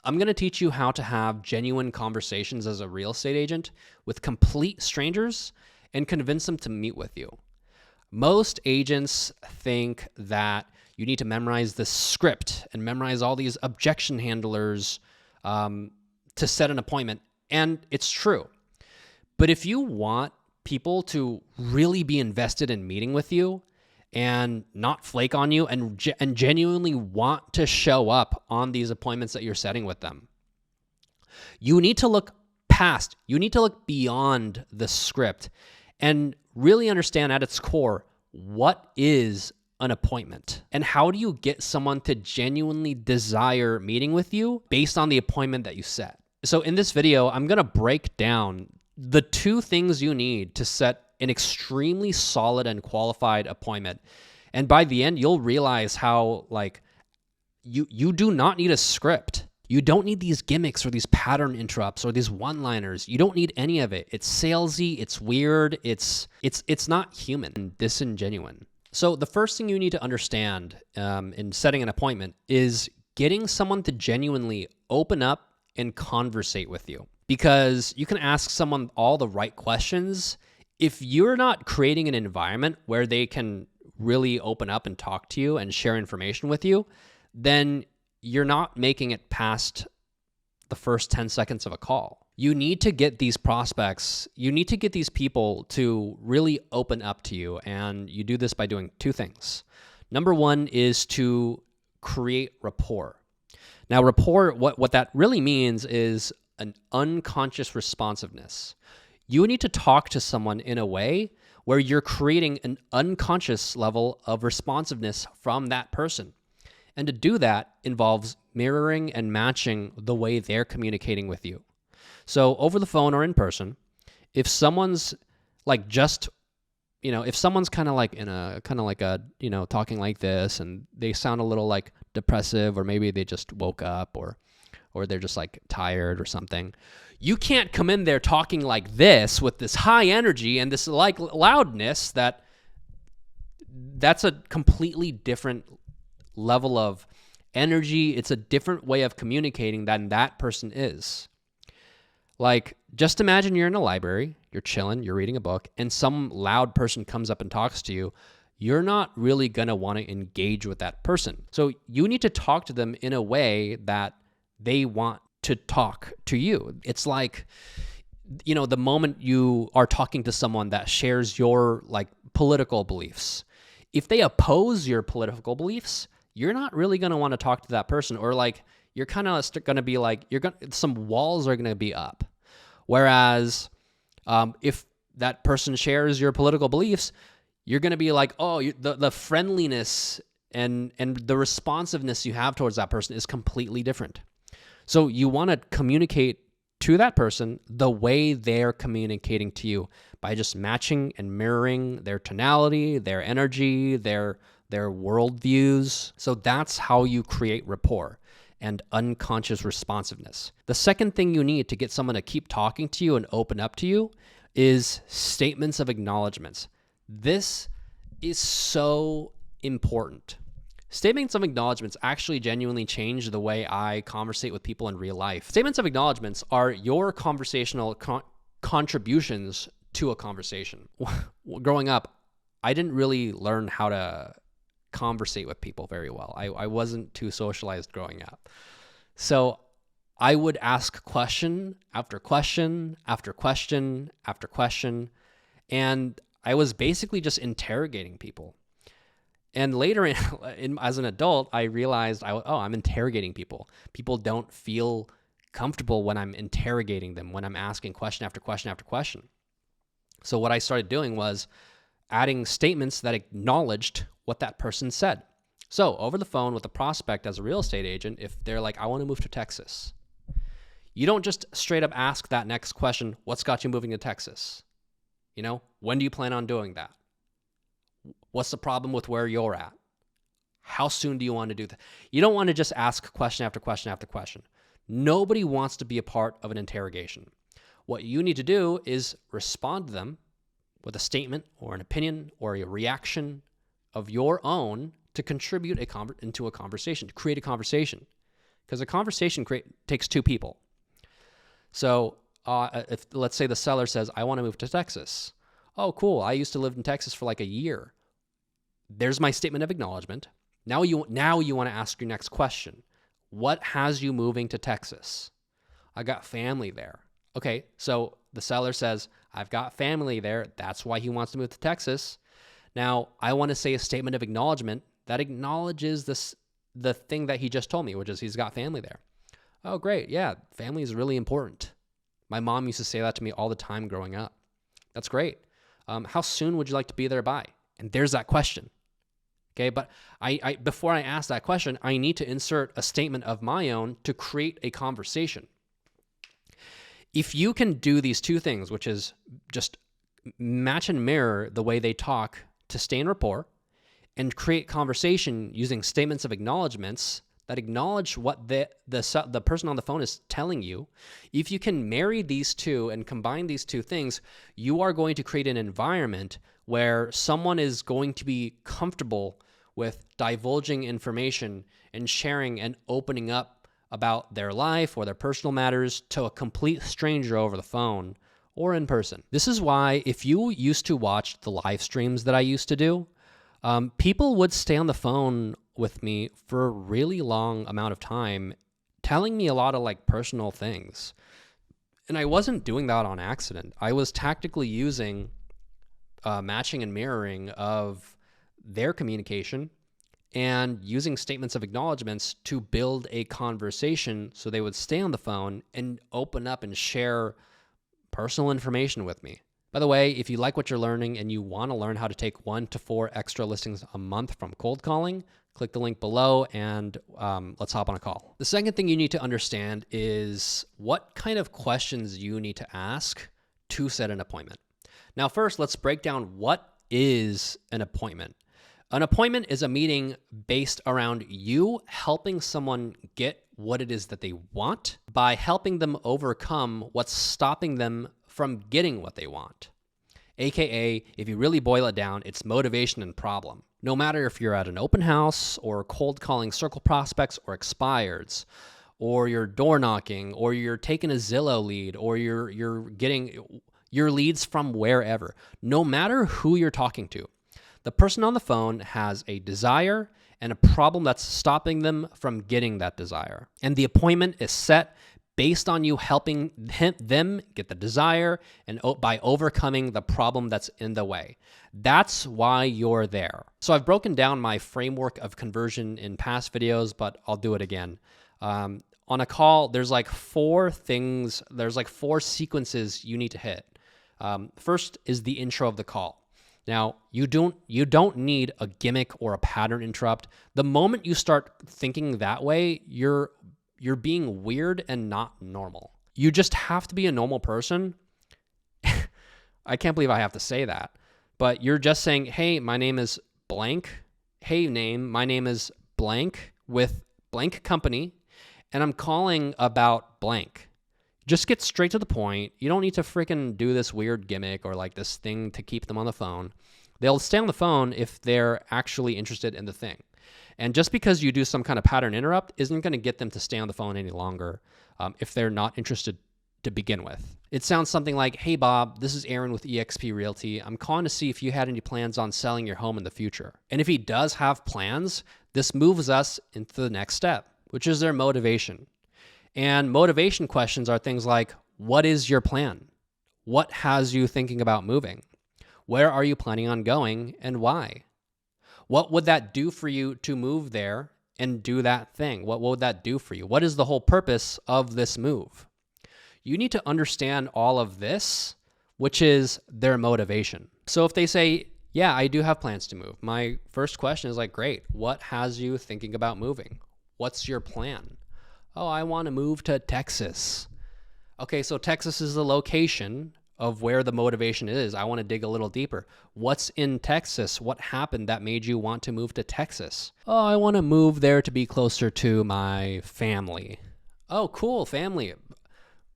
I'm going to teach you how to have genuine conversations as a real estate agent with complete strangers and convince them to meet with you. Most agents think that you need to memorize the script and memorize all these objection handlers to set an appointment, and it's true. But if you want people to really be invested in meeting with you and not flake on you and genuinely want to show up on these appointments that you're setting with them, you need to look past, you need to look beyond the script and really understand at its core, what is an appointment? And how do you get someone to genuinely desire meeting with you based on the appointment that you set? So in this video, I'm going to break down the 2 things you need to set an extremely solid and qualified appointment. And by the end, you'll realize how you do not need a script. You don't need these gimmicks or these pattern interrupts or these one-liners. You don't need any of it. It's salesy, it's weird, it's not human and disingenuine. So the first thing you need to understand in setting an appointment is getting someone to genuinely open up and conversate with you. Because you can ask someone all the right questions. If you're not creating an environment where they can really open up and talk to you and share information with you, then you're not making it past the first 10 seconds of a call. You need to get these prospects, you need to get these people to really open up to you, and you do this by doing 2 things. Number 1 is to create rapport. Now, rapport, what that really means is an unconscious responsiveness. You need to talk to someone in a way where you're creating an unconscious level of responsiveness from that person. And to do that involves mirroring and matching the way they're communicating with you. So over the phone or in person, if someone's if someone's kind of talking like this and they sound a little depressive, or maybe they just woke up, or they're just tired or something, you can't come in there talking like this with this high energy and this loudness. That's a completely different level of energy. It's a different way of communicating than that person is. Just imagine you're in a library, you're chilling, you're reading a book, and some loud person comes up and talks to you. You're not really going to want to engage with that person. So you need to talk to them in a way that they want to talk to you. It's the moment you are talking to someone that shares your political beliefs. If they oppose your political beliefs, you're not really going to want to talk to that person, or you're kind of going to be some walls are going to be up. Whereas if that person shares your political beliefs, you're going to be the friendliness and the responsiveness you have towards that person is completely different. So you want to communicate to that person the way they're communicating to you by just matching and mirroring their tonality, their energy, their worldviews. So that's how you create rapport and unconscious responsiveness. The second thing you need to get someone to keep talking to you and open up to you is statements of acknowledgements. This is so important. Statements of acknowledgements actually genuinely change the way I conversate with people in real life. Statements of acknowledgements are your conversational contributions to a conversation. Growing up, I didn't really learn how to conversate with people very well. I wasn't too socialized growing up. So I would ask question after question after question after question, and I was basically just interrogating people. And later as an adult, I realized, I'm interrogating people. People don't feel comfortable when I'm interrogating them, when I'm asking question after question after question. So what I started doing was adding statements that acknowledged what that person said. So over the phone with a prospect as a real estate agent, if they're like, I want to move to Texas, you don't just straight up ask that next question, what's got you moving to Texas? When do you plan on doing that? What's the problem with where you're at? How soon do you want to do that? You don't want to just ask question after question after question. Nobody wants to be a part of an interrogation. What you need to do is respond to them with a statement or an opinion or a reaction of your own to contribute into a conversation, to create a conversation. because a conversation takes two people. So if let's say the seller says, I want to move to Texas. Oh, cool. I used to live in Texas for like a year. There's my statement of acknowledgement. Now you want to ask your next question. What has you moving to Texas? I got family there. Okay, so the seller says, I've got family there. That's why he wants to move to Texas. Now, I want to say a statement of acknowledgement that acknowledges the thing that he just told me, which is he's got family there. Oh, great. Yeah, family is really important. My mom used to say that to me all the time growing up. That's great. How soon would you like to be there by? And there's that question. Okay, but I before I ask that question, I need to insert a statement of my own to create a conversation. If you can do these two things, which is just match and mirror the way they talk to stay in rapport and create conversation using statements of acknowledgements that acknowledge what the person on the phone is telling you, if you can marry these two and combine these two things, you are going to create an environment where someone is going to be comfortable with divulging information and sharing and opening up about their life or their personal matters to a complete stranger over the phone or in person. This is why if you used to watch the live streams that I used to do, people would stay on the phone with me for a really long amount of time, telling me a lot of like personal things. And I wasn't doing that on accident. I was tactically using matching and mirroring of their communication and using statements of acknowledgements to build a conversation so they would stay on the phone and open up and share personal information with me. By the way, if you like what you're learning and you want to learn how to take 1 to 4 extra listings a month from cold calling, click the link below and let's hop on a call. The second thing you need to understand is what kind of questions you need to ask to set an appointment. Now, first, let's break down what is an appointment. An appointment is a meeting based around you helping someone get what it is that they want by helping them overcome what's stopping them from getting what they want. AKA, if you really boil it down, it's motivation and problem. No matter if you're at an open house or cold calling circle prospects or expireds, or you're door knocking, or you're taking a Zillow lead, or you're getting your leads from wherever. No matter who you're talking to, the person on the phone has a desire and a problem that's stopping them from getting that desire. And the appointment is set based on you helping them get the desire and by overcoming the problem that's in the way. That's why you're there. So I've broken down my framework of conversion in past videos, but I'll do it again. On a call, there's like 4 sequences you need to hit. First is the intro of the call. Now, you don't need a gimmick or a pattern interrupt. The moment you start thinking that way, you're being weird and not normal. You just have to be a normal person. I can't believe I have to say that. But you're just saying, hey, my name is blank. Hey, my name is blank with blank company, and I'm calling about blank. Just get straight to the point. You don't need to freaking do this weird gimmick or like this thing to keep them on the phone. They'll stay on the phone if they're actually interested in the thing. And just because you do some kind of pattern interrupt isn't going to get them to stay on the phone any longer if they're not interested to begin with. It sounds something like, hey, Bob, this is Aaron with eXp Realty. I'm calling to see if you had any plans on selling your home in the future. And if he does have plans, this moves us into the next step, which is their motivation. And motivation questions are things like, what is your plan? What has you thinking about moving? Where are you planning on going and why? What would that do for you to move there and do that thing? What would that do for you? What is the whole purpose of this move? You need to understand all of this, which is their motivation. So if they say, yeah, I do have plans to move, my first question is like, great, what has you thinking about moving? What's your plan? Oh, I want to move to Texas. Okay, so Texas is the location of where the motivation is. I want to dig a little deeper. What's in Texas? What happened that made you want to move to Texas? Oh, I want to move there to be closer to my family. Oh, cool, family.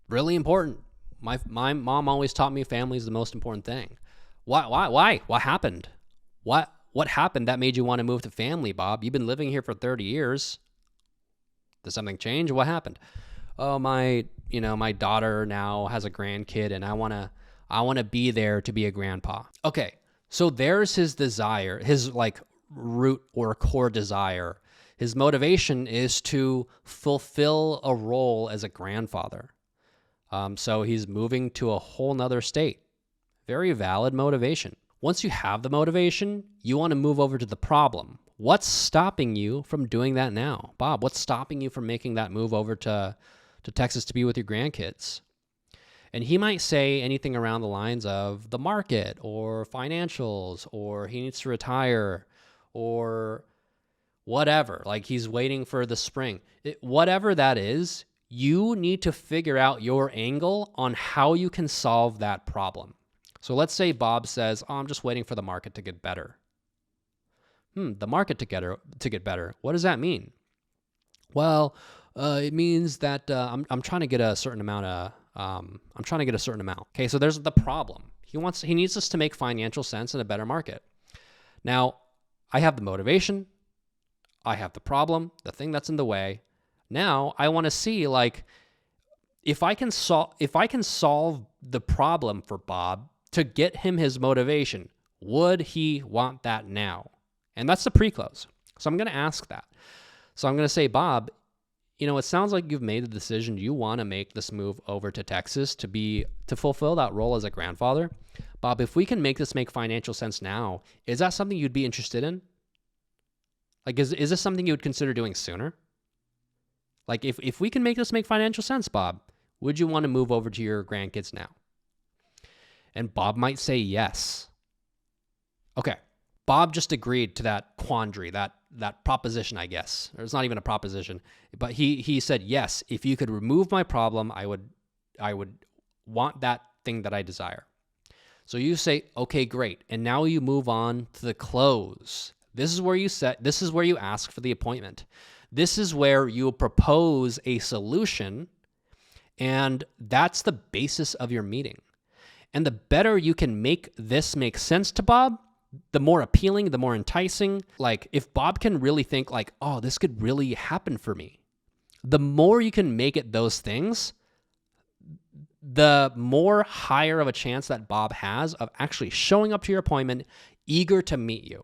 Really important. My mom always taught me family is the most important thing. Why? What happened? What happened that made you want to move to family, Bob? You've been living here for 30 years. Did something change? What happened? Oh, my daughter now has a grandkid and I want to be there to be a grandpa. Okay. So there's his desire, his like root or core desire. His motivation is to fulfill a role as a grandfather. So he's moving to a whole nother state. Very valid motivation. Once you have the motivation, you want to move over to the problem. What's stopping you from doing that now? Bob, what's stopping you from making that move over to Texas to be with your grandkids? And he might say anything around the lines of the market or financials or he needs to retire or whatever. Like he's waiting for the spring. Whatever that is, you need to figure out your angle on how you can solve that problem. So let's say Bob says, I'm just waiting for the market to get better. The market to get better. What does that mean? Well, it means that I'm trying to get a certain amount of Okay, so there's the problem. He needs us to make financial sense in a better market. Now, I have the motivation. I have the problem, the thing that's in the way. Now, I want to see like if I can solve the problem for Bob to get him his motivation, would he want that now? And that's the pre-close. So I'm going to ask that. So I'm going to say, Bob, it sounds like you've made the decision you want to make this move over to Texas to fulfill that role as a grandfather. Bob, if we can make this make financial sense now, is that something you'd be interested in? Like, is this something you would consider doing sooner? Like, if we can make this make financial sense, Bob, would you want to move over to your grandkids now? And Bob might say yes. Okay. Bob just agreed to that quandary, that proposition, I guess. Or it's not even a proposition, but he said, yes, if you could remove my problem, I would want that thing that I desire. So you say, okay, great. And now you move on to the close. This is where you ask for the appointment. This is where you propose a solution, and that's the basis of your meeting. And the better you can make this make sense to Bob, the more appealing, the more enticing. Like if Bob can really think like, oh, this could really happen for me, the more you can make it those things, the more higher of a chance that Bob has of actually showing up to your appointment, eager to meet you.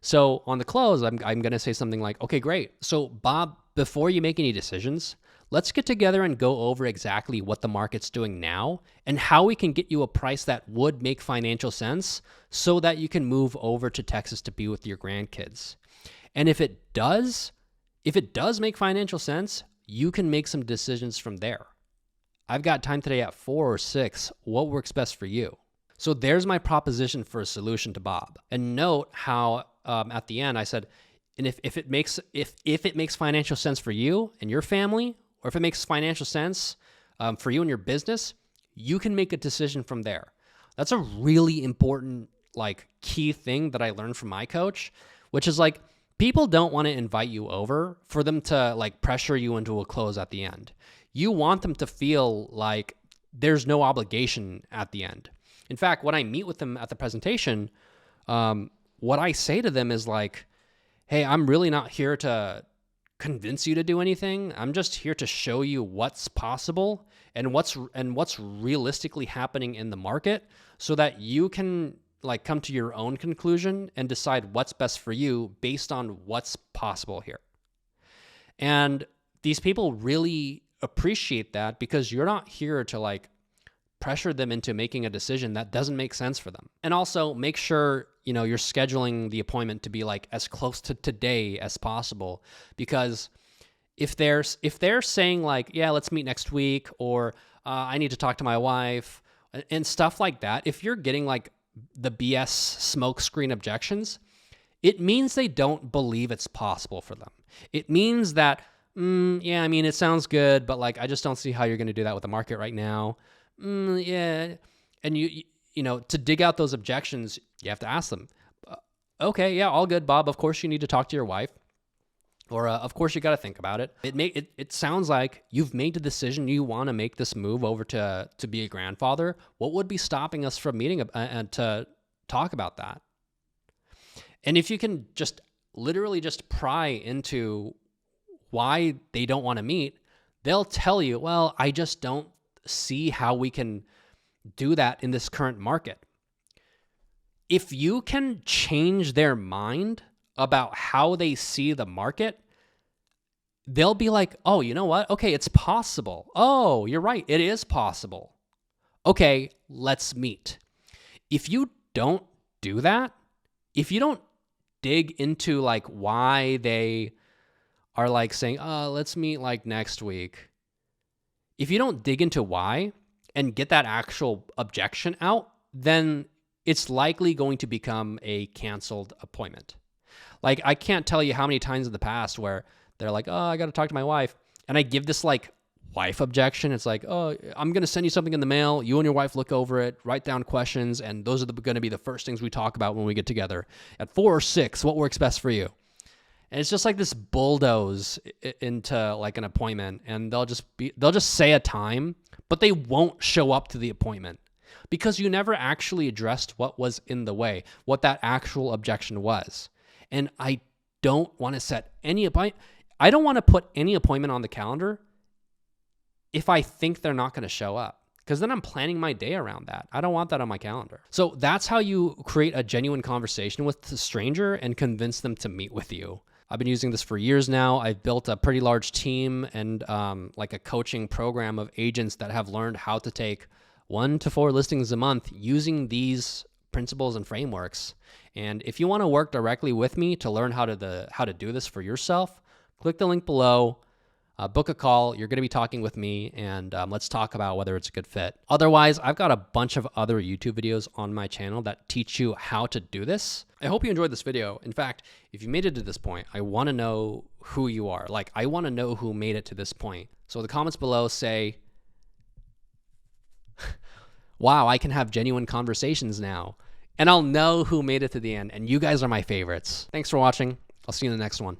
So on the close, I'm going to say something like, okay, great. So Bob, before you make any decisions, let's get together and go over exactly what the market's doing now and how we can get you a price that would make financial sense so that you can move over to Texas to be with your grandkids. And if it does make financial sense, you can make some decisions from there. I've got time today at 4 or 6. What works best for you? So there's my proposition for a solution to Bob. And note how at the end I said, and if it makes financial sense for you and your family, or if it makes financial sense for you and your business, you can make a decision from there. That's a really important key thing that I learned from my coach, which is people don't want to invite you over for them to pressure you into a close at the end. You want them to feel like there's no obligation at the end. In fact, when I meet with them at the presentation, what I say to them is hey, I'm really not here to convince you to do anything. I'm just here to show you what's possible and what's realistically happening in the market so that you can come to your own conclusion and decide what's best for you based on what's possible here. And these people really appreciate that because you're not here to pressure them into making a decision that doesn't make sense for them. And also make sure, you're scheduling the appointment to be as close to today as possible, because if they're saying yeah, let's meet next week, or I need to talk to my wife and stuff like that, if you're getting the BS smokescreen objections, it means they don't believe it's possible for them. It means that, yeah, I mean, it sounds good, but I just don't see how you're going to do that with the market right now. Yeah. And to dig out those objections, you have to ask them, okay, yeah, all good, Bob. Of course you need to talk to your wife, or of course you got to think about it. It sounds like you've made the decision you want to make this move over to be a grandfather. What would be stopping us from meeting and to talk about that? And if you can just literally just pry into why they don't want to meet, they'll tell you, well, I just don't see how we can do that in this current market. If you can change their mind about how they see the market, they'll be like, oh, you know what? Okay, it's possible. Oh, you're right. It is possible. Okay, let's meet. If you don't do that, if you don't dig into like why they are like saying, let's meet like next week. If you don't dig into why and get that actual objection out, then it's likely going to become a canceled appointment. Like, I can't tell you how many times in the past where they're like, oh, I got to talk to my wife. And I give this like wife objection. It's like, oh, I'm going to send you something in the mail. You and your wife look over it, write down questions. And those are going to be the first things we talk about when we get together. At 4 or 6, what works best for you? And it's just like this bulldoze into like an appointment, and they'll just say a time, but they won't show up to the appointment because you never actually addressed what was in the way, what that actual objection was. And I don't want to set any appointment. I don't want to put any appointment on the calendar if I think they're not going to show up, because then I'm planning my day around that. I don't want that on my calendar. So that's how you create a genuine conversation with the stranger and convince them to meet with you. I've been using this for years now. I've built a pretty large team and like a coaching program of agents that have learned how to take 1 to 4 listings a month using these principles and frameworks. And if you want to work directly with me to learn how to do this for yourself, click the link below, book a call. You're going to be talking with me, and let's talk about whether it's a good fit. Otherwise, I've got a bunch of other YouTube videos on my channel that teach you how to do this. I hope you enjoyed this video. In fact, if you made it to this point, I want to know who you are. Like, I want to know who made it to this point. So in the comments below, say, wow, I can have genuine conversations now. And I'll know who made it to the end. And you guys are my favorites. Thanks for watching. I'll see you in the next one.